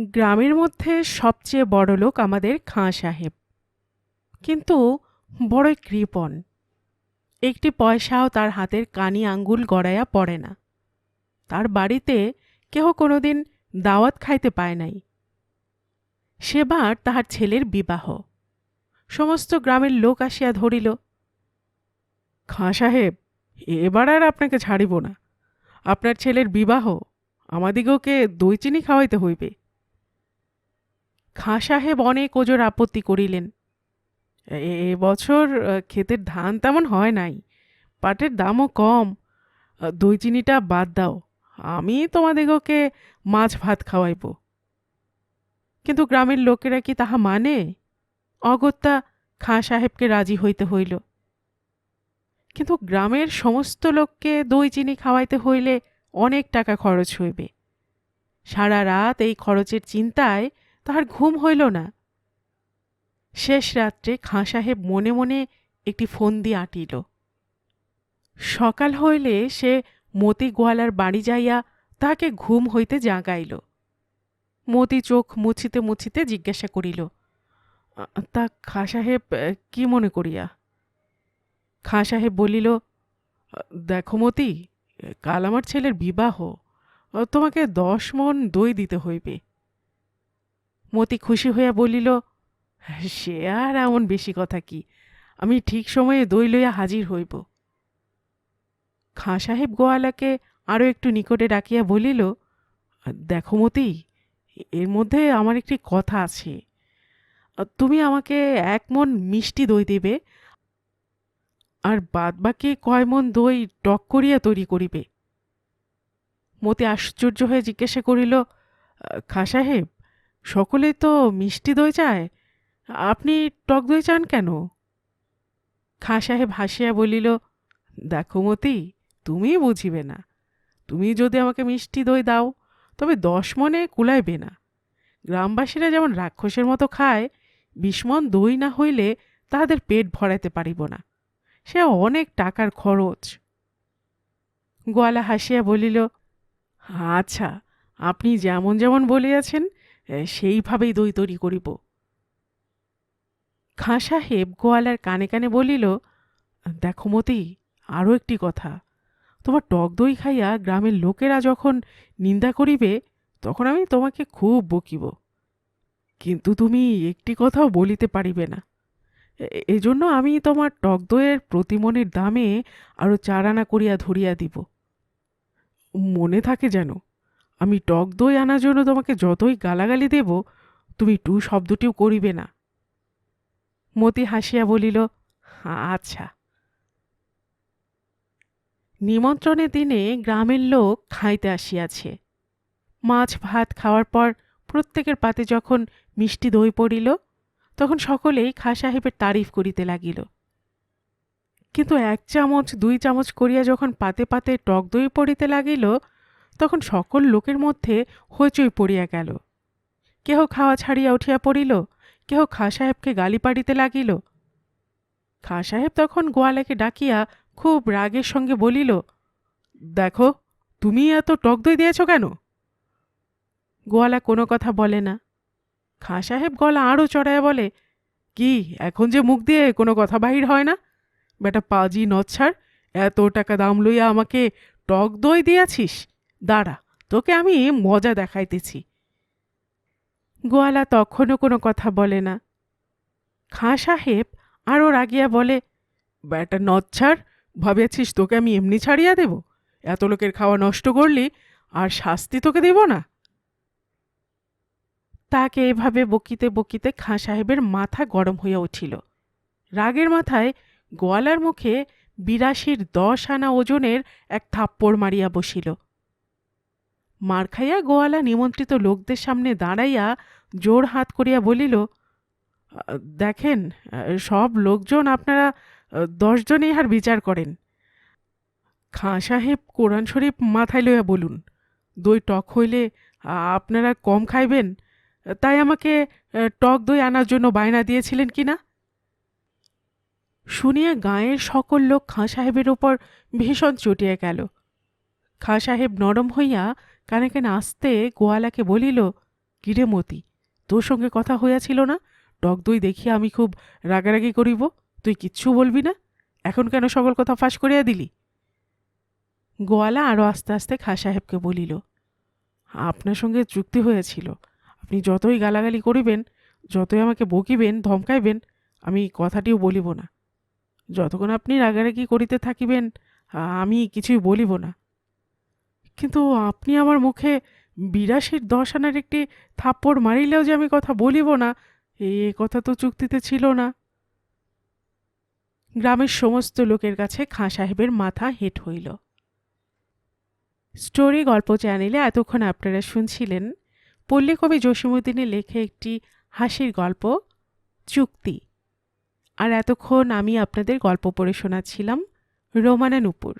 গ্রামের মধ্যে সবচেয়ে বড়লোক আমাদের খাঁ সাহেব, কিন্তু বড়ই কৃপণ। একটি পয়সাও তার হাতের কানি আঙ্গুল গড়াইয়া পড়ে না। তার বাড়িতে কেহ কোনোদিন দাওয়াত খাইতে পায় নাই। সেবার তাহার ছেলের বিবাহ। সমস্ত গ্রামের লোক আসিয়া ধরিল, খাঁ সাহেব, এবার আর আপনাকে ছাড়িব না। আপনার ছেলের বিবাহ, আমাদিগকে দই চিনি খাওয়াইতে হইবে। খাঁ সাহেব অনেক ওজোর আপত্তি করিলেন। এবছর ক্ষেতের ধান তেমন হয় নাই, পাটের দামও কম। দই চিনিটা বাদ দাও, আমি তোমাদিগকে মাছ ভাত খাওয়াইব। কিন্তু গ্রামের লোকেরা কি তাহা মানে? অগত্যা খাঁ সাহেবকে রাজি হইতে হইল। কিন্তু গ্রামের সমস্ত লোককে দই চিনি খাওয়াইতে হইলে অনেক টাকা খরচ হইবে। সারা রাত এই খরচের চিন্তায় তাহার ঘুম হইল না। শেষ রাত্রে খাঁ সাহেব মনে মনে একটি ফন্দি আঁটিল। সকাল হইলে সে মতি গোয়ালার বাড়ি যাইয়া তাহাকে ঘুম হইতে জাগাইল। মতি চোখ মুছিতে মুছিতে জিজ্ঞাসা করিল, তা খাঁ সাহেব কি মনে করিয়া? খাঁ সাহেব বলিল, দেখো মতি, কাল আমার ছেলের বিবাহ, তোমাকে 10 মণ দই দিতে হইবে। মতি খুশি হইয়া বলিল, সে আর এমন বেশি কথা কি, আমি ঠিক সময়ে দই লইয়া হাজির হইব। খাঁ সাহেব গোয়ালাকে আরও একটু নিকটে ডাকিয়া বলিল, দেখো মতি, এর মধ্যে আমার একটি কথা আছে। তুমি আমাকে 1 মণ মিষ্টি দই দেবে, আর বাদ বাকি কয় মণ দই টক করিয়া তৈরি করিবে। মতি আশ্চর্য হয়ে জিজ্ঞাসা করিল, খাঁ সাহেব, সকলেই তো মিষ্টি দই চায়, আপনি টক দই চান কেন? খাঁ সাহেব হাসিয়া বলিল, দেখো মতি, তুমি বুঝিবে না। তুমি যদি আমাকে মিষ্টি দই দাও, তবে 10 মণে কুলাইবে না। গ্রামবাসীরা যেমন রাক্ষসের মতো খায়, 20 মণ দই না হইলে তাহাদের পেট ভরাইতে পারিব না। সে অনেক টাকার খরচ। গোয়ালা হাসিয়া বলিল, আচ্ছা, আপনি যেমন যেমন বলিয়াছেন সেইভাবেই দই তৈরি করিব। খাঁ সাহেব গোয়ালার কানে কানে বলিল, দেখো মতি, আরও একটি কথা। তোমার টক দই খাইয়া গ্রামের লোকেরা যখন নিন্দা করিবে, তখন আমি তোমাকে খুব বকিব। কিন্তু তুমি একটি কথাও বলিতে পারিবে না। এজন্য আমি তোমার টক দইয়ের প্রতিমণের দামে আরও 4 আনা করিয়া ধরিয়া দিব। মনে থাকে যেন, আমি টক দই আনার জন্য তোমাকে যতই গালাগালি দেব, তুমি টু শব্দটিও করিবে না। মতি হাসিয়া বলিল, আচ্ছা। নিমন্ত্রণের দিনে গ্রামের লোক খাইতে আসিয়াছে। মাছ ভাত খাওয়ার পর প্রত্যেকের পাতে যখন মিষ্টি দই পড়িল, তখন সকলেই খাঁ সাহেবের তারিফ করিতে লাগিল। কিন্তু 1 চামচ 2 চামচ করিয়া যখন পাতে পাতে টক দই পড়িতে লাগিল, তখন সকল লোকের মধ্যে হইচই পড়িয়া গেল। কেহ খাওয়া ছাড়িয়া উঠিয়া পড়িল, কেহ খাঁ সাহেবকে গালি পাড়িতে লাগিল। খাঁ সাহেব তখন গোয়ালাকে ডাকিয়া খুব রাগের সঙ্গে বলিল, দেখো, তুমি এত টক দই দিয়েছ কেন? গোয়ালা কোনো কথা বলে না। খাঁ সাহেব গলা আরও চড়াইয়া বলে, কি এখন যে মুখ দিয়ে কোনো কথা বাহির হয় না? বেটা পাজি নচ্ছার, এত টাকা দাম লইয়া আমাকে টক দই দিয়াছিস? দাঁড়া, তোকে আমি মজা দেখাইতেছি। গোয়ালা তখনও কোনো কথা বলে না। খাঁ সাহেব আরও রাগিয়া বলে, বেটা নচ্ছার, ভাবিয়াছিস তোকে আমি এমনি ছাড়িয়া দেব? এত লোকের খাওয়া নষ্ট করলি, আর শাস্তি তোকে দেব না? তাকে এভাবে বকিতে বকিতে খাঁ সাহেবের মাথা গরম হইয়া উঠিল। রাগের মাথায় গোয়ালার মুখে 82-র 10 আনা ওজনের এক থাপ্পড় মারিয়া বসিল। মার খাইয়া গোয়ালা নিমন্ত্রিত লোকদের সামনে দাঁড়াইয়া জোর হাত করিয়া বলিল, দেখেন, সব লোকজন আপনারা 10 জন ইহার বিচার করেন। খাঁ সাহেব কোরআন শরীফ মাথায় লইয়া বলুন, দই টক হইলে আপনারা কম খাইবেন, তাই আমাকে টক দই আনার জন্য বায়না দিয়েছিলেন কিনা? শুনিয়া গাঁয়ের সকল লোক খাঁ সাহেবের ওপর ভীষণ চটিয়া গেল। খাঁ সাহেব নরম হইয়া কানে কানে আস্তে গোয়ালাকে বলিল, কিরে মতি, তোর সঙ্গে কথা হইয়াছিল না টক দই দেখিয়া আমি খুব রাগারাগি করিব, তুই কিচ্ছু বলবি না? এখন কেন সকল কথা ফাঁস করিয়া দিলি? গোয়ালা আরও আস্তে আস্তে খাঁ সাহেবকে বলিল, আপনার সঙ্গে চুক্তি হয়েছিল, আপনি যতই গালাগালি করিবেন, যতই আমাকে বকিবেন ধমকাইবেন, আমি কথাটিও বলিব না। যতক্ষণ আপনি রাগারাগি করিতে থাকিবেন আমি কিছুই বলিব না। কিন্তু আপনি আমার মুখে ৮২ 10 আনার একটি থাপ্পড় মারিলেও যে আমি কথা বলিব না, এ কথা তো চুক্তিতে ছিল না। গ্রামের সমস্ত লোকের কাছে খাঁ সাহেবের মাথা হেঁট হইল। স্টোরি গল্প চ্যানেলে এতক্ষণ আপনারা শুনছিলেন পল্লীকবি জসীমউদ্দীনের লেখা একটি হাসির গল্প চুক্তি। আর এতক্ষণ আমি আপনাদের গল্প পড়ে শোনাচ্ছিলাম রোমানা নুপুর।